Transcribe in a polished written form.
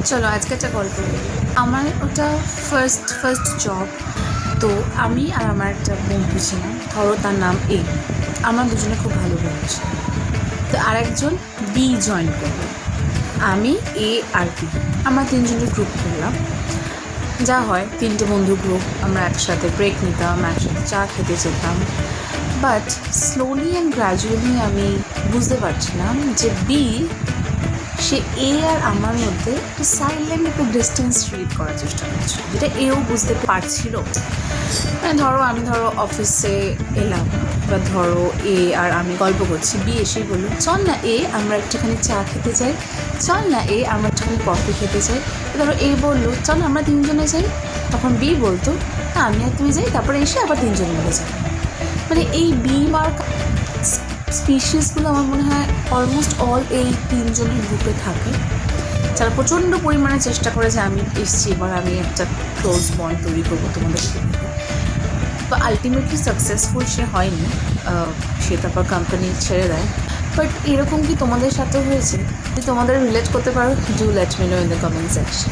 চলো আজকে একটা গল্প বলি। আমার ওটা ফার্স্ট জব। তো আমি আর আমার একটা বন্ধু ছিলাম, ধরো তার নাম এ। আমার দুজনে খুব ভালো বন্ধু ছিল। তো আরেকজন বি জয়েন করলো। আমি এ আর বি, আমরা তিনজনের গ্রুপ করলাম। যা হয়, তিনটে বন্ধু গ্রুপ, আমরা একসাথে ব্রেক নিতাম, একসাথে চা খেতে যেতাম। বাট স্লোলি অ্যান্ড গ্র্যাজুয়ালি আমি বুঝতে পারছিলাম যে বি, সে এ আর আমার মধ্যে একটু সাইলেন্ট একটা ডিস্টেন্স ক্রিয়েট করার চেষ্টা করছিল, যেটা এও বুঝতে পারছিল। মানে ধরো অফিসে এলাম, বা ধরো এ আর আমি গল্প করছি, বি এসেই বললো চল না এ আমরা একটুখানি চা খেতে যাই, চল না এ আমরা একটুখানি কফি খেতে যাই। ধরো এ বললো চল আমরা তিনজনে যাই, তখন বি বলতো হ্যাঁ আমি আর তুমি যাই, তারপরে এসে আবার তিনজনে মিলে যাই। মানে এই বি মার্ক স্পিসিসগুলো আমার মনে হয় অলমোস্ট অল এই তিনজনের গ্রুপে থাকে, যারা প্রচণ্ড পরিমাণে চেষ্টা করে যে আমি এসছি, এবার আমি একটা ক্লোজ বন্ড তৈরি করবো তোমাদের সাথে। তো আলটিমেটলি সাকসেসফুল সে হয়নি, সে তারপর কোম্পানি ছেড়ে দেয়। বাট এরকম কি তোমাদের সাথেও হয়েছে? যদি তোমাদের রিলেট করতে পারো, do let me no in the comment section.